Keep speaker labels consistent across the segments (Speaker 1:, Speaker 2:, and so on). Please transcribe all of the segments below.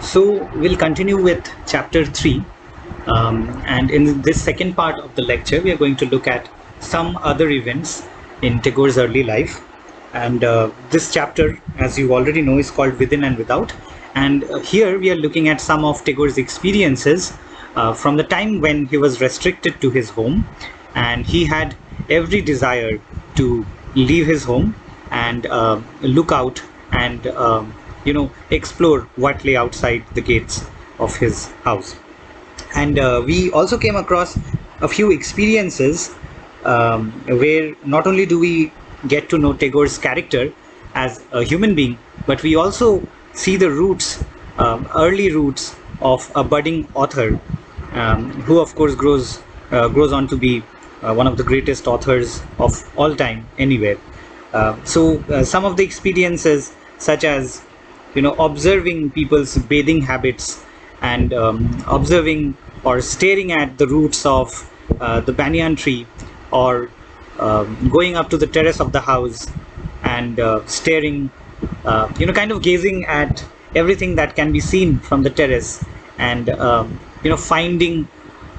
Speaker 1: So we'll continue with chapter 3, and in this second part of the lecture we are going to look at some other events in Tagore's early life. And this chapter, as you already know, is called Within and Without, and here we are looking at some of Tagore's experiences from the time when he was restricted to his home and he had every desire to leave his home and look out and explore what lay outside the gates of his house. And we also came across a few experiences where not only do we get to know Tagore's character as a human being, but we also see the roots, early roots of a budding author, who of course grows on to be one of the greatest authors of all time anywhere. So some of the experiences, such as observing people's bathing habits and observing or staring at the roots of the banyan tree, or going up to the terrace of the house and staring, kind of gazing at everything that can be seen from the terrace, and finding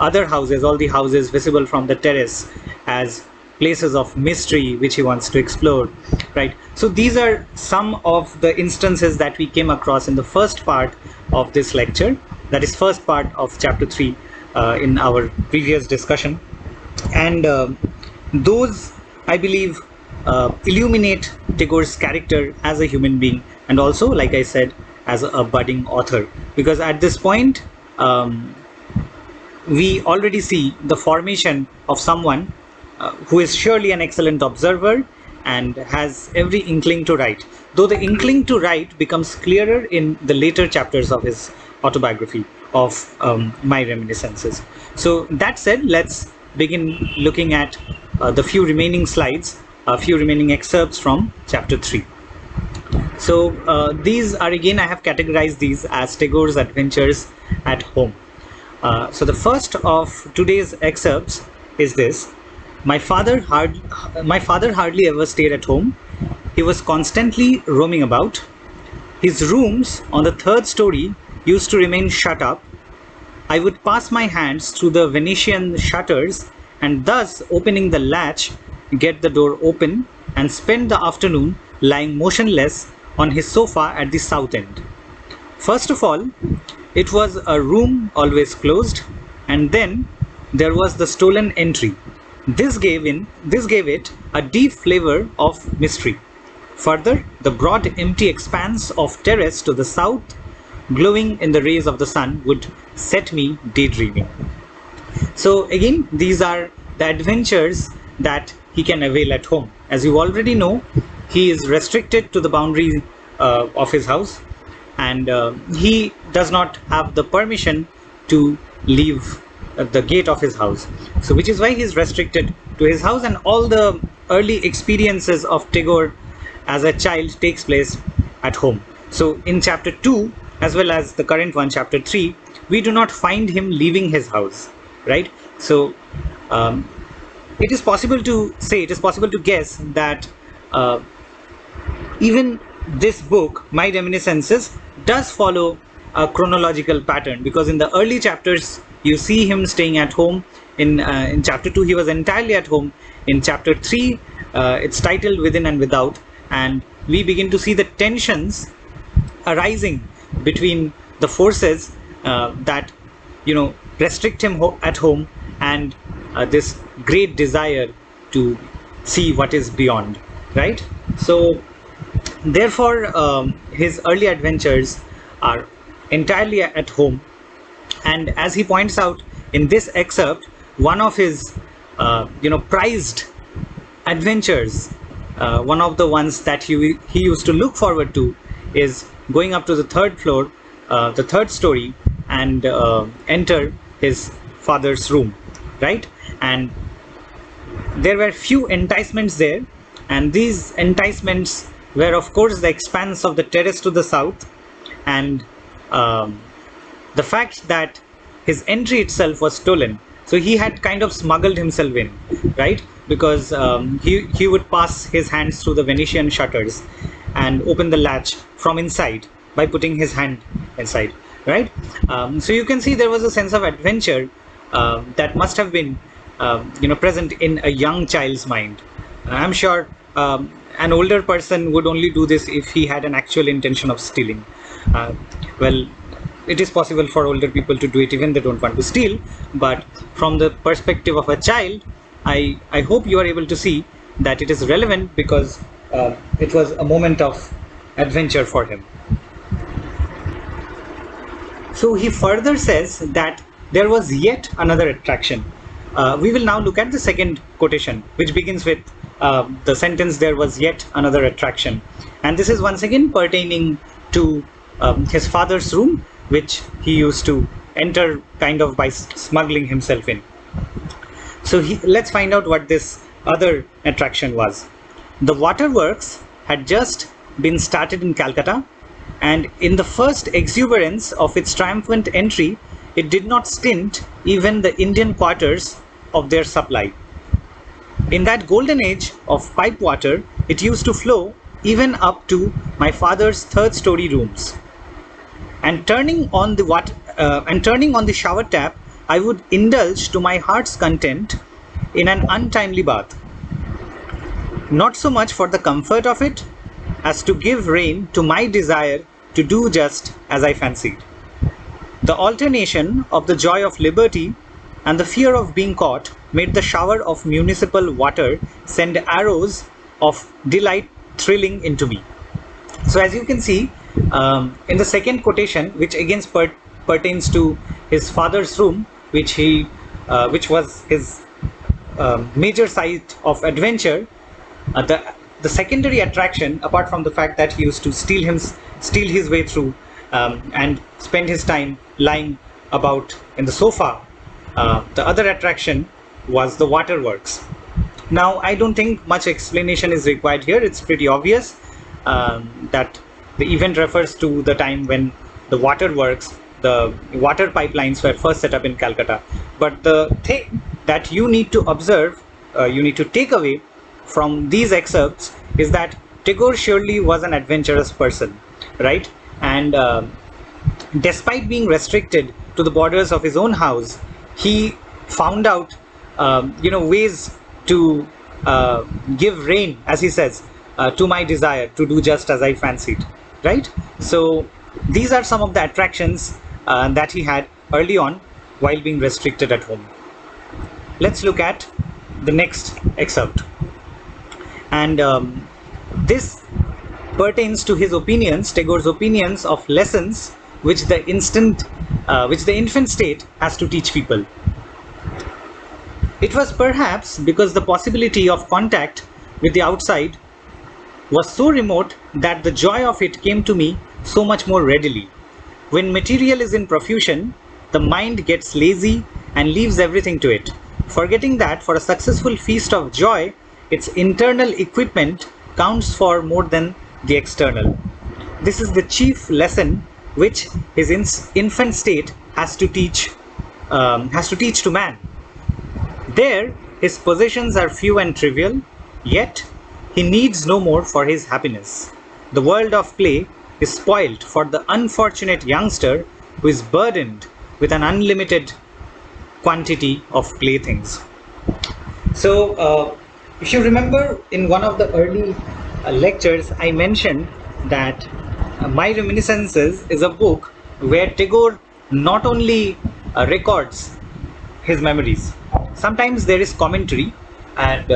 Speaker 1: other houses, all the houses visible from the terrace, as places of mystery which he wants to explore, right? So these are some of the instances that we came across in the first part of this lecture, that is first part of chapter 3 in our previous discussion. And those, I believe, illuminate Tagore's character as a human being, and also, like I said, as a budding author, because at this point we already see the formation of someone who is surely an excellent observer and has every inkling to write, though the inkling to write becomes clearer in the later chapters of his autobiography of My Reminiscences. So that said, let's begin looking at the few remaining slides, a few remaining excerpts from chapter 3. So these are, again, I have categorized these as Tagore's adventures at home. So the first of today's excerpts is this. My father hardly ever stayed at home. He was constantly roaming about. His rooms on the third story used to remain shut up. I would pass my hands through the Venetian shutters and, thus opening the latch, get the door open and spend the afternoon lying motionless on his sofa at the south end. First of all, it was a room always closed, and then there was the stolen entry. This gave it a deep flavor of mystery. Further, the broad empty expanse of terrace to the south, glowing in the rays of the sun, would set me daydreaming. So again, these are the adventures that he can avail at home. As you already know, he is restricted to the boundary of his house, and he does not have the permission to leave the gate of his house. So which is why he is restricted to his house, and all the early experiences of Tagore as a child takes place at home. So in chapter 2, as well as the current one, chapter 3, we do not find him leaving his house, right? So it is possible to guess that even this book, My Reminiscences, does follow a chronological pattern, because in the early chapters you see him staying at home. In chapter 2 he was entirely at home. In chapter 3 it's titled Within and Without, and we begin to see the tensions arising between the forces that restrict him at home, and this great desire to see what is beyond, right? So therefore his early adventures are entirely at home. And as he points out in this excerpt, one of his prized adventures, one of the ones that he used to look forward to, is going up to the third floor, the third story, and enter his father's room, right? And there were few enticements there, and these enticements were, of course, the expanse of the terrace to the south, and the fact that his entry itself was stolen. So he had kind of smuggled himself in, right? Because he would pass his hands through the Venetian shutters and open the latch from inside, by putting his hand inside, right? So you can see there was a sense of adventure that must have been present in a young child's mind. I'm sure an older person would only do this if he had an actual intention of stealing. Well, it is possible for older people to do it even they don't want to steal, but from the perspective of a child, I hope you are able to see that it is relevant because it was a moment of adventure for him. So he further says that there was yet another attraction. We will now look at the second quotation, which begins with the sentence, there was yet another attraction. And this is once again pertaining to his father's room, which he used to enter kind of by smuggling himself in. So let's find out what this other attraction was. The waterworks had just been started in Calcutta, and in the first exuberance of its triumphant entry, it did not stint even the Indian quarters of their supply. In that golden age of pipe water, it used to flow even up to my father's third-story rooms. And turning on the shower tap, I would indulge to my heart's content in an untimely bath. Not so much for the comfort of it, as to give rein to my desire to do just as I fancied. The alternation of the joy of liberty and the fear of being caught made the shower of municipal water send arrows of delight thrilling into me. So as you can see, in the second quotation, which again pertains to his father's room, which was his major site of adventure, the secondary attraction, apart from the fact that he used to steal his way through and spend his time lying about in the sofa, the other attraction was the waterworks. Now, I don't think much explanation is required here. It's pretty obvious that the event refers to the time when the waterworks, the water pipelines were first set up in Calcutta. But the thing that you need to observe, you need to take away from these excerpts is that Tagore surely was an adventurous person, right? And despite being restricted to the borders of his own house, he found out, ways to give rein, as he says, to my desire to do just as I fancied, right? So these are some of the attractions that he had early on while being restricted at home. Let's look at the next excerpt. And this pertains to his opinions, Tagore's opinions of lessons which the infant state has to teach people. It was perhaps because the possibility of contact with the outside was so remote that the joy of it came to me so much more readily. When material is in profusion, the mind gets lazy and leaves everything to it, forgetting that for a successful feast of joy, its internal equipment counts for more than the external. This is the chief lesson which his infant state has to teach to man. There, his possessions are few and trivial, yet he needs no more for his happiness. The world of play is spoilt for the unfortunate youngster who is burdened with an unlimited quantity of playthings. So, if you remember, in one of the early lectures, I mentioned that My Reminiscences is a book where Tagore not only records his memories. Sometimes there is commentary, and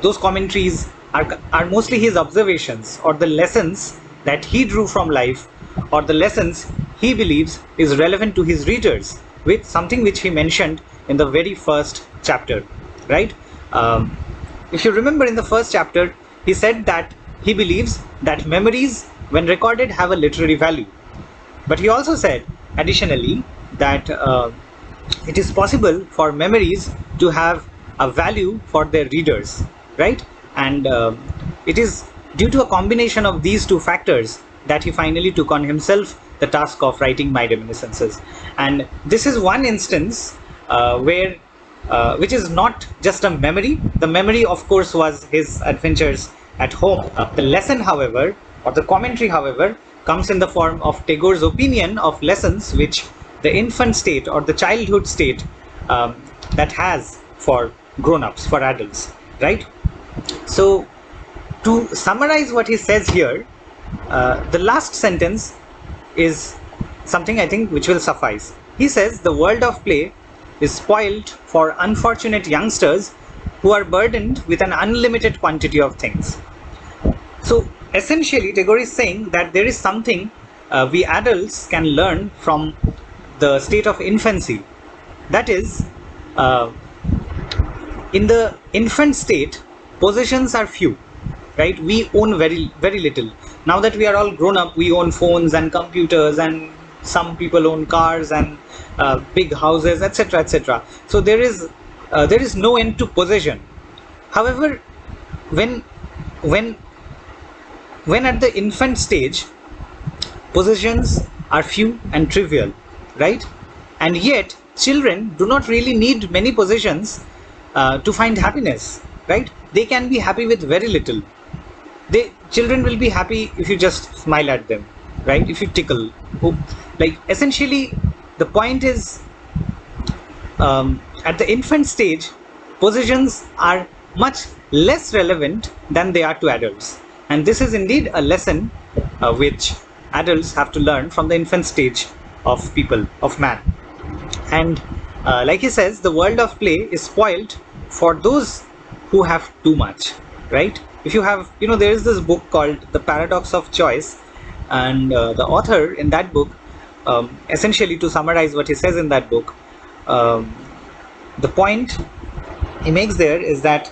Speaker 1: those commentaries are mostly his observations or the lessons that he drew from life, or the lessons he believes is relevant to his readers, with something which he mentioned in the very first chapter, right? If you remember, in the first chapter, he said that he believes that memories, when recorded, have a literary value. But he also said, additionally, that it is possible for memories to have a value for their readers, right? And it is due to a combination of these two factors that he finally took on himself the task of writing My Reminiscences. And this is one instance where which is not just a memory. The memory, of course, was his adventures at home. The lesson, however, or the commentary, however, comes in the form of Tagore's opinion of lessons which the infant state or the childhood state that has for grown-ups, for adults, right? So to summarize what he says here, the last sentence is something I think which will suffice. He says the world of play is spoiled for unfortunate youngsters who are burdened with an unlimited quantity of things. So essentially, Tagore is saying that there is something we adults can learn from the state of infancy. That is, in the infant state, possessions are few, right? We own very little. Now that we are all grown up, we own phones and computers, and some people own cars and big houses, etc., etc. So there is no end to possession. However, when when when at the infant stage, possessions are few and trivial, right? And yet children do not really need many possessions to find happiness, right? They can be happy with very little. Children will be happy if you just smile at them, right? If you tickle, like, essentially the point is, at the infant stage, possessions are much less relevant than they are to adults, and this is indeed a lesson which adults have to learn from the infant stage of people, of man. And like he says, the world of play is spoiled for those who have too much, right? If you have, there is this book called The Paradox of Choice, and the author in that book, essentially, to summarize what he says in that book, the point he makes there is that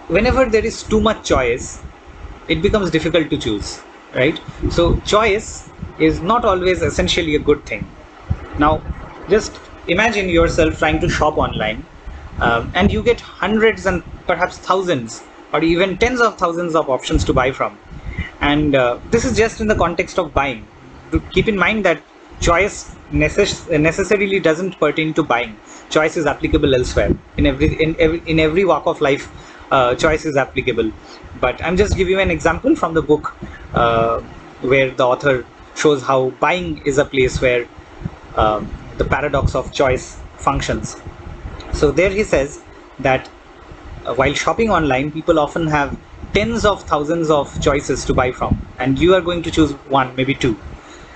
Speaker 1: whenever there is too much choice, it becomes difficult to choose, right? So choice is not always essentially a good thing. Now, just imagine yourself trying to shop online, and you get hundreds and perhaps thousands or even tens of thousands of options to buy from. And this is just in the context of buying. To keep in mind that choice necessarily doesn't pertain to buying. Choice is applicable elsewhere. In every walk of life, choice is applicable. But I'm just giving you an example from the book where the author shows how buying is a place where the paradox of choice functions. So there he says that while shopping online, people often have tens of thousands of choices to buy from, and you are going to choose one, maybe two.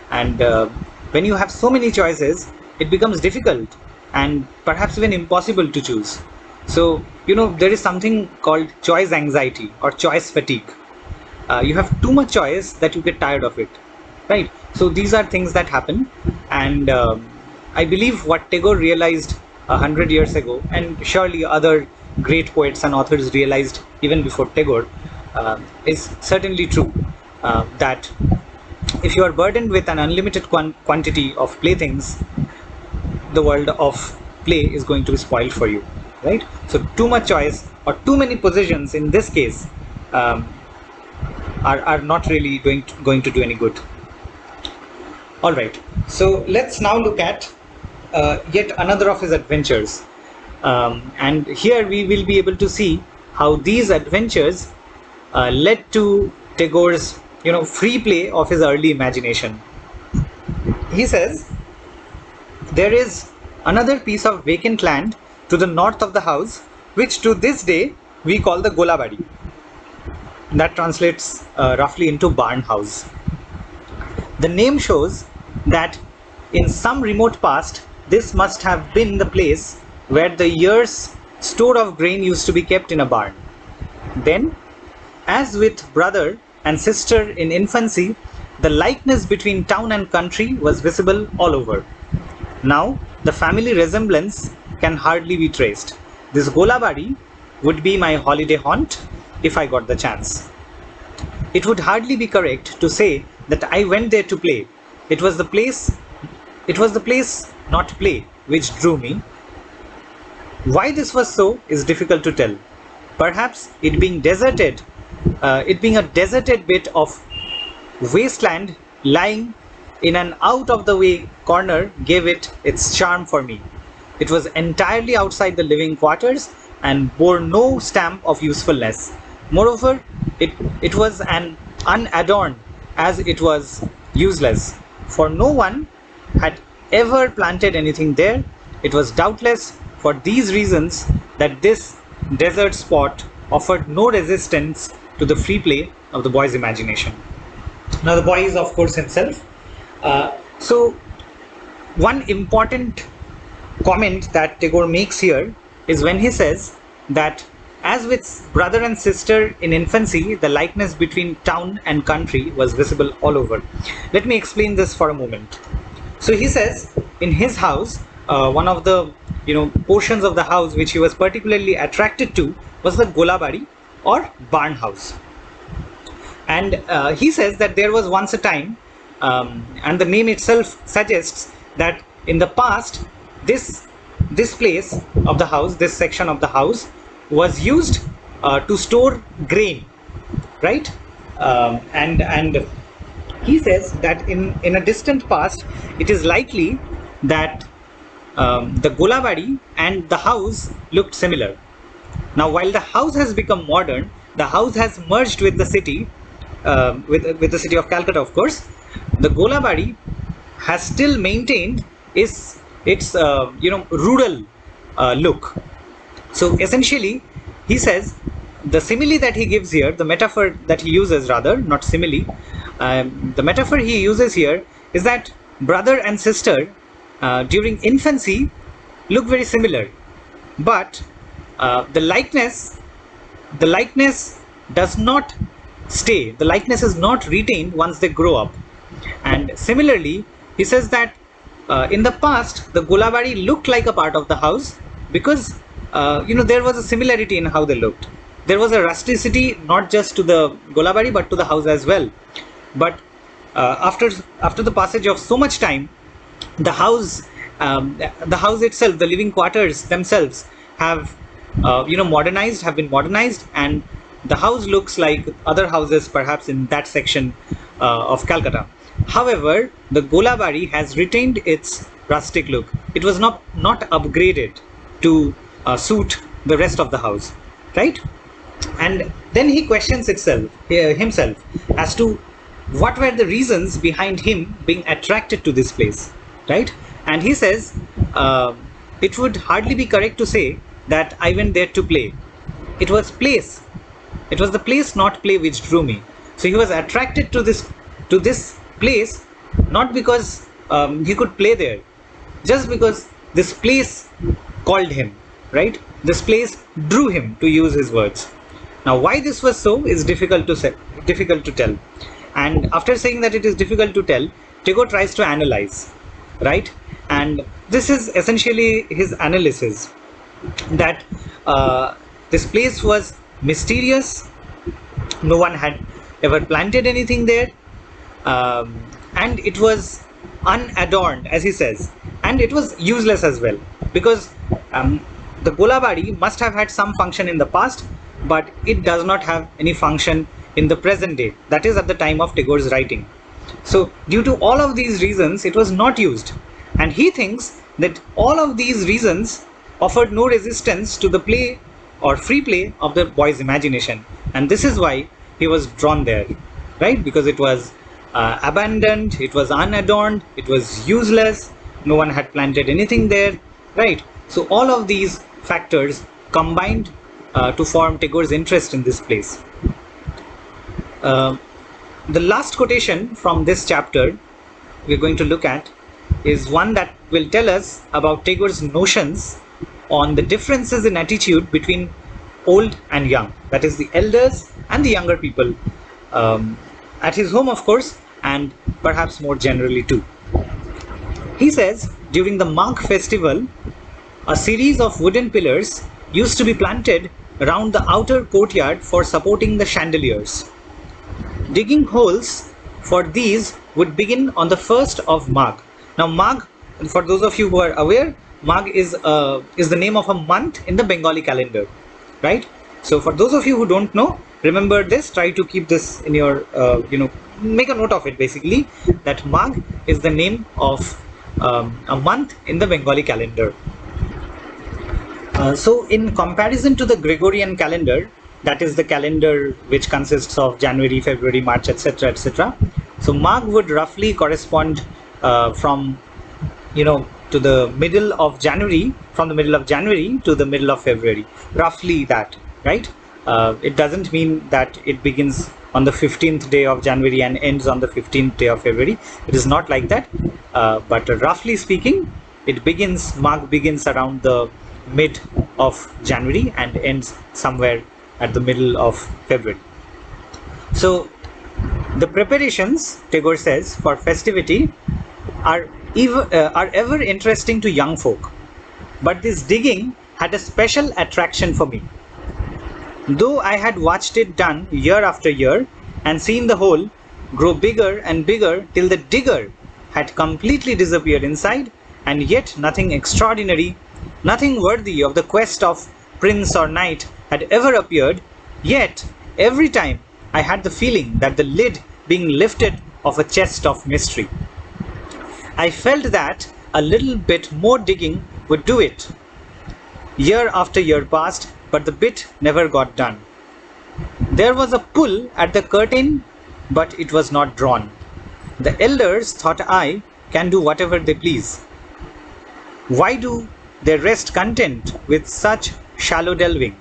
Speaker 1: And when you have so many choices, it becomes difficult and perhaps even impossible to choose. So, there is something called choice anxiety or choice fatigue. You have too much choice that you get tired of it, right? So these are things that happen, and I believe what Tagore realized 100 years ago, and surely other great poets and authors realized even before Tagore, is certainly true, that if you are burdened with an unlimited quantity of playthings, the world of play is going to be spoiled for you, right? So too much choice or too many possessions in this case are not really going to do any good. All right, so let's now look at yet another of his adventures, and here we will be able to see how these adventures led to Tagore's free play of his early imagination. He says, there is another piece of vacant land to the north of the house, which to this day we call the Golabadi. That translates roughly into barn house. The name shows that in some remote past, this must have been the place where the year's store of grain used to be kept in a barn. Then, as with brother and sister in infancy, the likeness between town and country was visible all over. Now, the family resemblance can hardly be traced. This Golabadi would be my holiday haunt if I got the chance. It would hardly be correct to say that I went there to play. It was the place, not play, which drew me. Why this was so is difficult to tell. Perhaps it being a deserted bit of wasteland lying in an out-of-the-way corner gave it its charm for me. It was entirely outside the living quarters and bore no stamp of usefulness. Moreover, it was an unadorned as it was useless, for no one had ever planted anything there. It was doubtless for these reasons that this desert spot offered no resistance to the free play of the boy's imagination. Now, the boy is, of course, himself. So, one important comment that Tagore makes here is when he says that, as with brother and sister in infancy, the likeness between town and country was visible all over. Let me explain this for a moment. So he says in his house, one of the portions of the house which he was particularly attracted to was the Golabari or barn house. And he says that there was once a time, and the name itself suggests that in the past, this place of the house, this section of the house, was used to store grain, right? And he says that in a distant past, it is likely that the Golabari and the house looked similar. Now, while the house has become modern, the house has merged with the city, with the city of Calcutta, of course. The Golabari has still maintained its rural look. So essentially, he says the simile that he gives here, the metaphor that he uses, rather not simile, the metaphor he uses here is that brother and sister during infancy look very similar, but the likeness does not stay. The likeness is not retained once they grow up. And similarly, he says that in the past, the Golabari looked like a part of the house because there was a similarity in how they looked. There was a rusticity not just to the Golabari but to the house as well. But after the passage of so much time, the house itself, the living quarters themselves have been modernized, and the house looks like other houses perhaps in that section of Calcutta. However, the Golabari has retained its rustic look. It was not upgraded to suit the rest of the house, right? And then he questions himself as to what were the reasons behind him being attracted to this place, right? And he says it would hardly be correct to say that I went there to play. It was the place, not play, which drew me. So he was attracted to this place not because he could play there, just because this place called him, right? This place drew him, to use his words. Now, why this was so is difficult to tell. And after saying that it is difficult to tell, Tagore tries to analyze, right? And this is essentially his analysis, that this place was mysterious. No one had ever planted anything there, and it was unadorned, as he says, and it was useless as well, because the Golabari must have had some function in the past, but it does not have any function in the present day, that is at the time of Tagore's writing. So due to all of these reasons, it was not used, and he thinks that all of these reasons offered no resistance to the play or free play of the boy's imagination, and this is why he was drawn there, right? Because it was abandoned, it was unadorned, it was useless, no one had planted anything there, right? So all of these factors combined to form Tagore's interest in this place. The last quotation from this chapter we're going to look at is one that will tell us about Tagore's notions on the differences in attitude between old and young, that is the elders and the younger people, at his home, of course, and perhaps more generally too. He says, during the Magh festival, a series of wooden pillars used to be planted around the outer courtyard for supporting the chandeliers. Digging holes for these would begin on the 1st of Magh. Now, Magh, for those of you who are aware, Magh is the name of a month in the Bengali calendar, right? So for those of you who don't know, remember this, try to keep this in your, make a note of it basically, that Magh is the name of a month in the Bengali calendar. So in comparison to the Gregorian calendar, that is the calendar which consists of January, February, March, etc., etc., So Magh would roughly correspond from to the middle of January, from the middle of January to the middle of February, roughly that, right? It doesn't mean that it begins on the 15th day of January and ends on the 15th day of February. It is not like that, but roughly speaking, Magh begins around the mid of January and ends somewhere at the middle of February. So the preparations, Tagore says, for festivity are ever interesting to young folk, but this digging had a special attraction for me. Though I had watched it done year after year and seen the hole grow bigger and bigger till the digger had completely disappeared inside, and yet nothing extraordinary, nothing worthy of the quest of prince or knight had ever appeared, yet every time I had the feeling that the lid being lifted of a chest of mystery. I felt that a little bit more digging would do it. Year after year passed, but the bit never got done. There was a pull at the curtain, but it was not drawn. The elders, thought I, can do whatever they please. Why do they rest content with such shallow delving?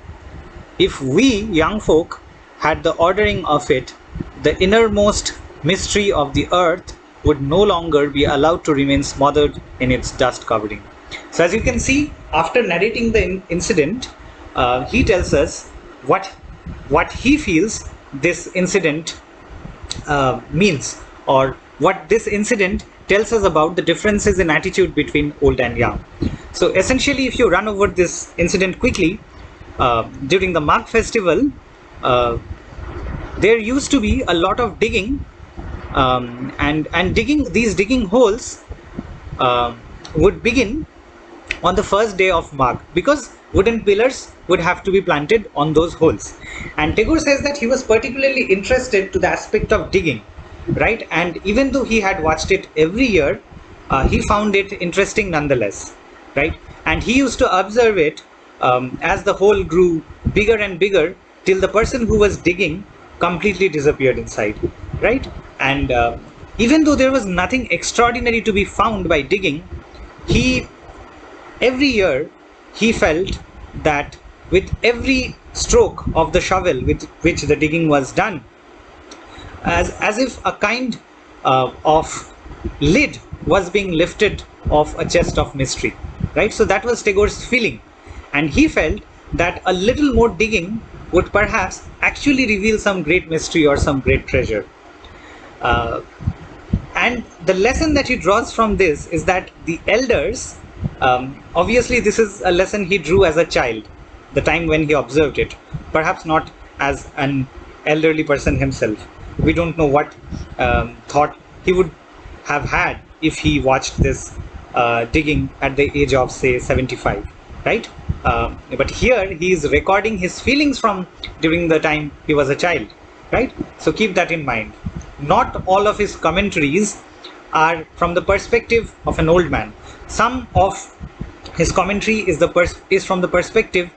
Speaker 1: If we, young folk, had the ordering of it, the innermost mystery of the earth would no longer be allowed to remain smothered in its dust covering. So as you can see, after narrating the incident, he tells us what he feels this incident means, or what this incident tells us about the differences in attitude between old and young. So essentially, if you run over this incident quickly, during the Magh festival, there used to be a lot of digging, and these digging holes would begin on the first day of Magh, because wooden pillars would have to be planted on those holes. And Tagore says that he was particularly interested to the aspect of digging, right? And even though he had watched it every year, he found it interesting nonetheless, right? And he used to observe it as the hole grew bigger and bigger till the person who was digging completely disappeared inside, right? And even though there was nothing extraordinary to be found by digging, every year he felt that with every stroke of the shovel with which the digging was done, as if a kind of lid was being lifted off a chest of mystery, right? So that was Tagore's feeling, and he felt that a little more digging would perhaps actually reveal some great mystery or some great treasure. And the lesson that he draws from this is that the elders, obviously this is a lesson he drew as a child, the time when he observed it, perhaps not as an elderly person himself. We don't know what thought he would have had if he watched this digging at the age of, say, 75, right? But here he is recording his feelings from during the time he was a child, right? So keep that in mind. Not all of his commentaries are from the perspective of an old man. Some of his commentary is from the perspective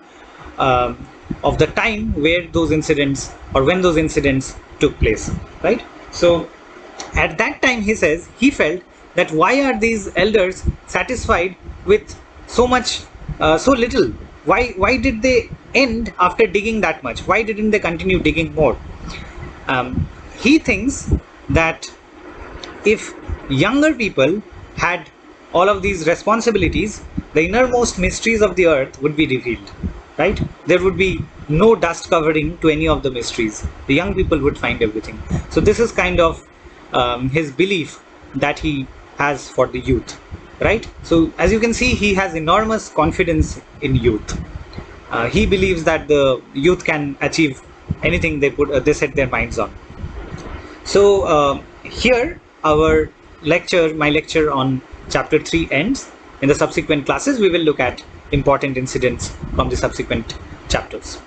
Speaker 1: of the time where those incidents, or when those incidents took place, right? So at that time, he says, he felt that why are these elders satisfied with so much, so little? Why did they end after digging that much? Why didn't they continue digging more? He thinks that if younger people had all of these responsibilities, the innermost mysteries of the earth would be revealed, right? There would be no dust covering to any of the mysteries. The young people would find everything. So this is kind of his belief that he has for the youth, right? So as you can see, he has enormous confidence in youth. He believes that the youth can achieve anything they set their minds on. So here my lecture on chapter 3 ends. In the subsequent classes, we will look at important incidents from the subsequent chapters.